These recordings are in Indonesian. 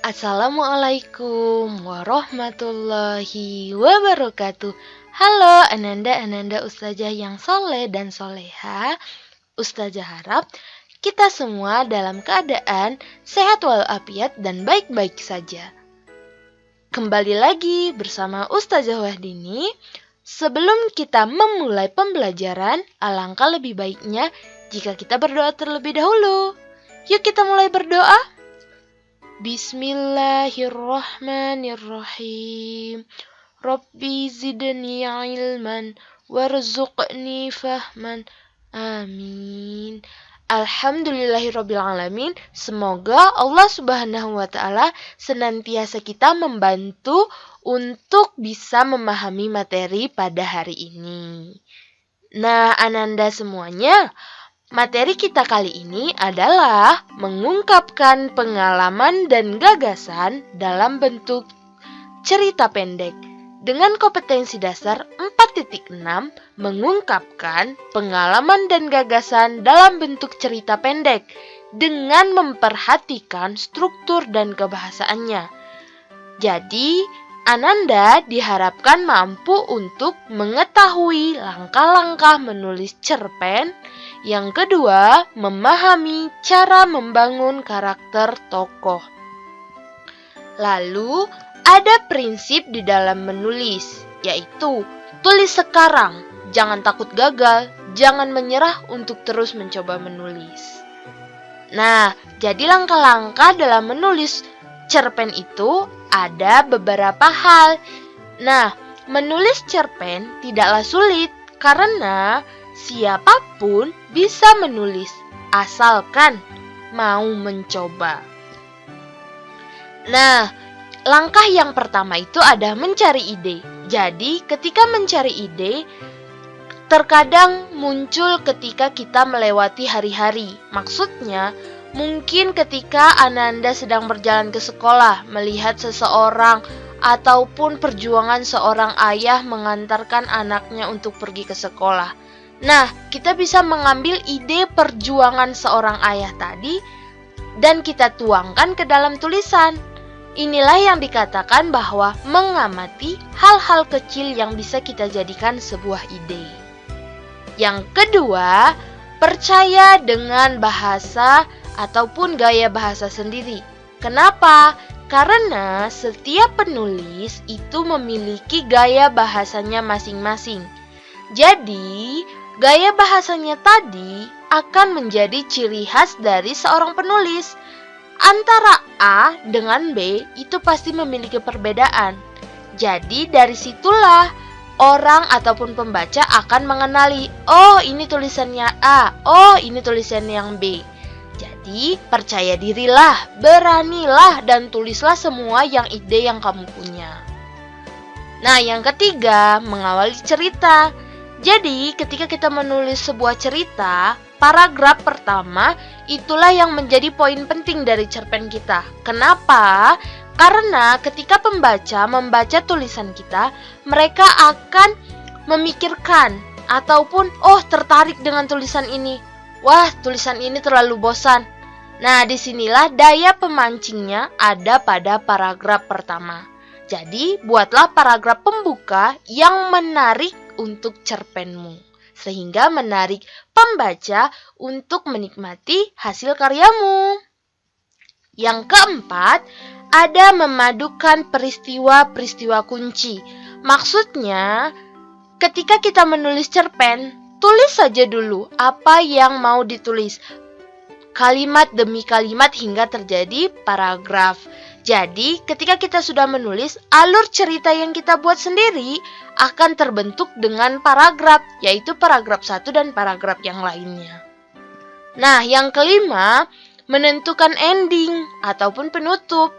Assalamualaikum warahmatullahi wabarakatuh. Halo Ananda Ustazah yang soleh dan soleha. Ustazah harap kita semua dalam keadaan sehat walafiat dan baik-baik saja. Kembali lagi bersama Ustazah Wahdini. Sebelum kita memulai pembelajaran, alangkah lebih baiknya jika kita berdoa terlebih dahulu. Yuk kita mulai berdoa. Bismillahirrahmanirrahim. Rabbi zidni ilman warzuqni fahman. Amin. Alhamdulillahirrabbilalamin. Semoga Allah Subhanahu wa ta'ala senantiasa kita membantu untuk bisa memahami materi pada hari ini. Nah, Ananda semuanya, materi kita kali ini adalah mengungkapkan pengalaman dan gagasan dalam bentuk cerita pendek. Dengan kompetensi dasar 4.6, mengungkapkan pengalaman dan gagasan dalam bentuk cerita pendek dengan memperhatikan struktur dan kebahasaannya. Jadi, Ananda diharapkan mampu untuk mengetahui langkah-langkah menulis cerpen. Yang kedua, memahami cara membangun karakter tokoh. Lalu, ada prinsip di dalam menulis, yaitu tulis sekarang, jangan takut gagal, jangan menyerah untuk terus mencoba menulis. Nah, jadi langkah-langkah dalam menulis cerpen itu ada beberapa hal. Nah, menulis cerpen tidaklah sulit karena siapapun bisa menulis, asalkan mau mencoba. Nah, langkah yang pertama itu ada mencari ide. Jadi, ketika mencari ide, terkadang muncul ketika kita melewati hari-hari. Maksudnya, mungkin ketika Ananda sedang berjalan ke sekolah, melihat seseorang ataupun perjuangan seorang ayah mengantarkan anaknya untuk pergi ke sekolah. Nah, kita bisa mengambil ide perjuangan seorang ayah tadi dan kita tuangkan ke dalam tulisan. Inilah yang dikatakan bahwa mengamati hal-hal kecil yang bisa kita jadikan sebuah ide. Yang kedua, percaya dengan bahasa ataupun gaya bahasa sendiri. Kenapa? Karena setiap penulis itu memiliki gaya bahasanya masing-masing. Jadi, gaya bahasanya tadi akan menjadi ciri khas dari seorang penulis. Antara A dengan B itu pasti memiliki perbedaan. Jadi dari situlah orang ataupun pembaca akan mengenali, oh ini tulisannya A, oh ini tulisan yang B. Jadi percaya dirilah, beranilah dan tulislah semua ide yang kamu punya. Nah, yang ketiga, mengawali cerita. Jadi, ketika kita menulis sebuah cerita, paragraf pertama itulah yang menjadi poin penting dari cerpen kita. Kenapa? Karena ketika pembaca membaca tulisan kita, mereka akan memikirkan ataupun tertarik dengan tulisan ini. Wah, tulisan ini terlalu bosan. Nah, disinilah daya pemancingnya ada pada paragraf pertama. Jadi, buatlah paragraf pembuka yang menarik untuk cerpenmu, sehingga menarik pembaca untuk menikmati hasil karyamu. Yang keempat, ada memadukan peristiwa-peristiwa kunci. Maksudnya, ketika kita menulis cerpen, tulis saja dulu apa yang mau ditulis, kalimat demi kalimat hingga terjadi paragraf. Jadi, ketika kita sudah menulis, alur cerita yang kita buat sendiri akan terbentuk dengan paragraf, yaitu paragraf 1 dan paragraf yang lainnya. Nah, yang kelima, menentukan ending ataupun penutup.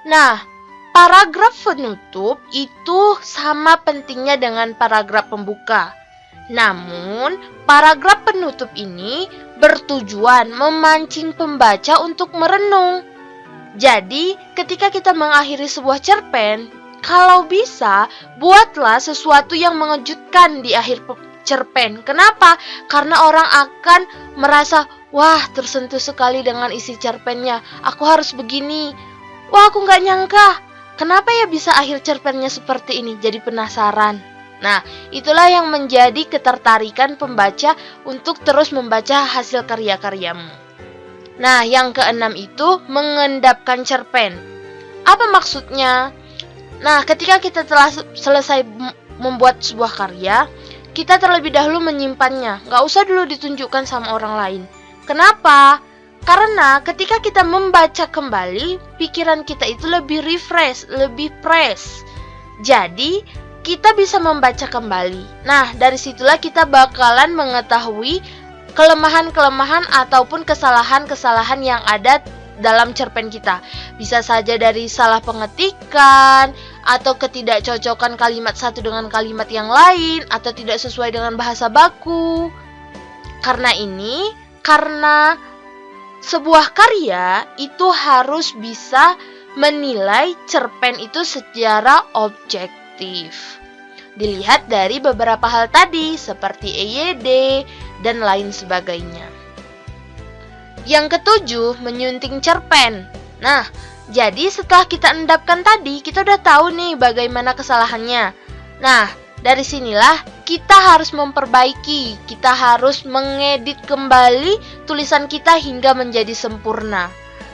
Nah, paragraf penutup itu sama pentingnya dengan paragraf pembuka. Namun, paragraf penutup ini bertujuan memancing pembaca untuk merenung. Jadi, ketika kita mengakhiri sebuah cerpen, kalau bisa, buatlah sesuatu yang mengejutkan di akhir cerpen. Kenapa? Karena orang akan merasa, wah, tersentuh sekali dengan isi cerpennya. Aku harus begini. Wah, aku nggak nyangka. Kenapa ya bisa akhir cerpennya seperti ini? Jadi penasaran. Nah, itulah yang menjadi ketertarikan pembaca untuk terus membaca hasil karya-karyamu. Nah, yang keenam itu mengendapkan cerpen. Apa maksudnya? Nah, ketika kita telah selesai membuat sebuah karya, kita terlebih dahulu menyimpannya. Nggak usah dulu ditunjukkan sama orang lain. Kenapa? Karena ketika kita membaca kembali, pikiran kita itu lebih refresh, lebih fresh. Jadi, kita bisa membaca kembali. Nah, dari situlah kita bakalan mengetahui kelemahan-kelemahan ataupun kesalahan-kesalahan yang ada dalam cerpen kita. Bisa saja dari salah pengetikan, atau ketidakcocokan kalimat satu dengan kalimat yang lain, atau tidak sesuai dengan bahasa baku. Karena sebuah karya itu harus bisa menilai cerpen itu secara objektif. Dilihat dari beberapa hal tadi, seperti EYD dan lain sebagainya. Yang ketujuh, menyunting cerpen. Nah, jadi setelah kita endapkan tadi, kita udah tahu nih bagaimana kesalahannya. Nah, dari sinilah kita harus memperbaiki, kita harus mengedit kembali tulisan kita hingga menjadi sempurna.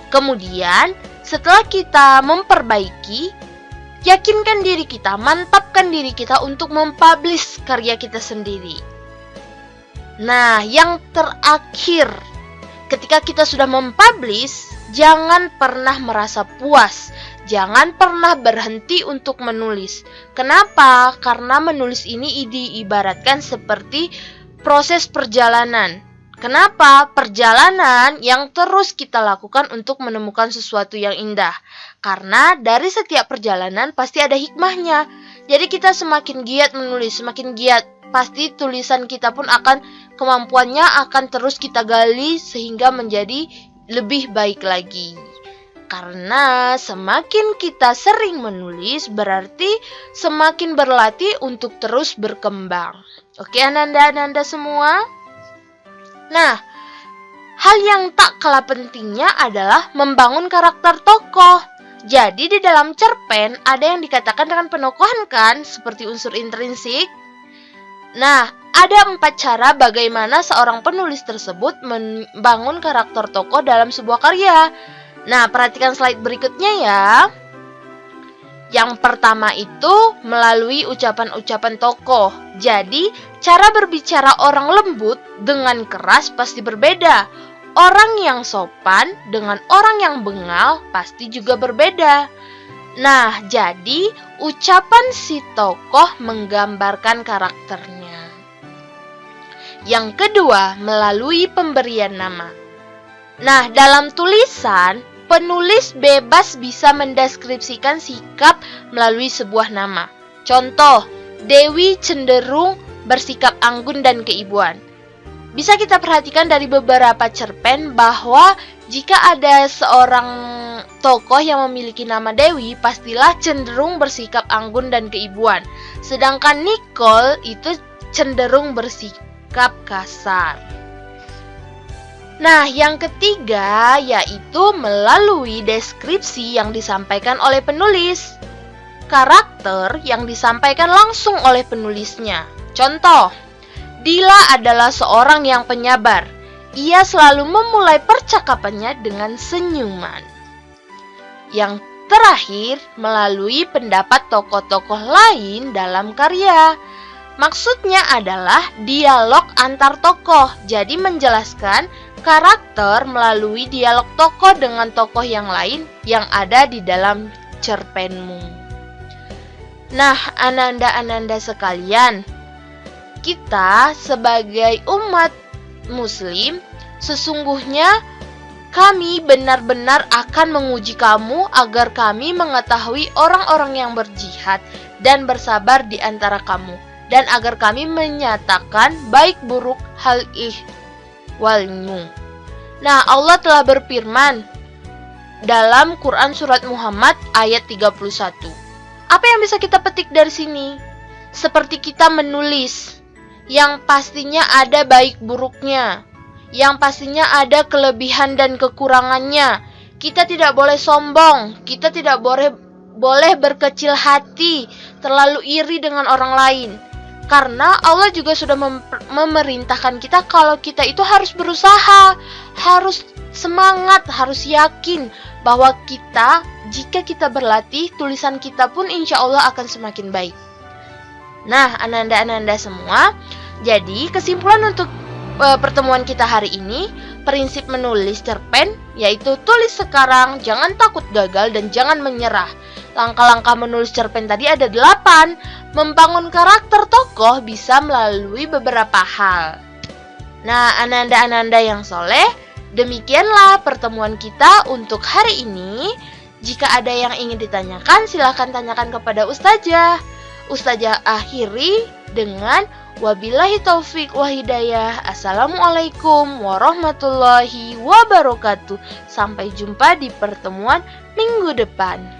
Kemudian, setelah kita memperbaiki, yakinkan diri kita, mantapkan diri kita untuk mempublish karya kita sendiri. Nah, yang terakhir, ketika kita sudah mempublish, jangan pernah merasa puas. Jangan pernah berhenti untuk menulis. Kenapa? Karena menulis ini diibaratkan seperti proses perjalanan. Kenapa? Perjalanan yang terus kita lakukan untuk menemukan sesuatu yang indah. Karena dari setiap perjalanan pasti ada hikmahnya. Jadi kita semakin giat menulis, semakin giat, pasti tulisan kita pun kemampuannya akan terus kita gali sehingga menjadi lebih baik lagi. Karena semakin kita sering menulis, berarti semakin berlatih untuk terus berkembang. Oke, Ananda semua? Nah, hal yang tak kalah pentingnya adalah membangun karakter tokoh. Jadi di dalam cerpen ada yang dikatakan dengan penokohan kan, seperti unsur intrinsik. Nah, ada 4 cara bagaimana seorang penulis tersebut membangun karakter tokoh dalam sebuah karya. Nah, perhatikan slide berikutnya ya. Yang pertama itu melalui ucapan-ucapan tokoh. Jadi, cara berbicara orang lembut dengan keras pasti berbeda. Orang yang sopan dengan orang yang bengal pasti juga berbeda. Nah, jadi ucapan si tokoh menggambarkan karakternya. Yang kedua, melalui pemberian nama. Nah, dalam tulisan, penulis bebas bisa mendeskripsikan sikap melalui sebuah nama. Contoh, Dewi cenderung bersikap anggun dan keibuan. Bisa kita perhatikan dari beberapa cerpen bahwa jika ada seorang tokoh yang memiliki nama Dewi, pastilah cenderung bersikap anggun dan keibuan. Sedangkan Nicole itu cenderung bersikap kasar. Nah, yang ketiga yaitu melalui deskripsi yang disampaikan oleh penulis. Karakter yang disampaikan langsung oleh penulisnya. Contoh, Dila adalah seorang yang penyabar. Ia selalu memulai percakapannya dengan senyuman. Yang terakhir, melalui pendapat tokoh-tokoh lain dalam karya. Maksudnya adalah dialog antar tokoh. Jadi menjelaskan karakter melalui dialog tokoh dengan tokoh yang lain yang ada di dalam cerpenmu. Nah, Ananda sekalian, kita sebagai umat muslim, sesungguhnya kami benar-benar akan menguji kamu agar kami mengetahui orang-orang yang berjihad dan bersabar di antara kamu, dan agar kami menyatakan baik buruk hal ihwalmu. Nah, Allah telah berfirman dalam Quran surat Muhammad ayat 31. Apa yang bisa kita petik dari sini? Seperti kita menulis, yang pastinya ada baik buruknya, yang pastinya ada kelebihan dan kekurangannya, Kita tidak boleh sombong, kita tidak boleh berkecil hati, terlalu iri dengan orang lain. Karena Allah juga sudah memerintahkan kita kalau kita itu harus berusaha, harus semangat, harus yakin bahwa jika kita berlatih, tulisan kita pun insya Allah akan semakin baik. Nah, ananda-ananda semua, jadi kesimpulan untuk pertemuan kita hari ini, prinsip menulis cerpen yaitu tulis sekarang, jangan takut gagal dan jangan menyerah. Langkah-langkah menulis cerpen tadi ada 8. Membangun karakter tokoh bisa melalui beberapa hal. Nah, ananda-ananda yang soleh, demikianlah pertemuan kita untuk hari ini. Jika ada yang ingin ditanyakan, silahkan tanyakan kepada Ustazah. Ustazah akhiri dengan wabillahi taufik wa hidayah. Assalamualaikum warahmatullahi wabarakatuh. Sampai jumpa di pertemuan minggu depan.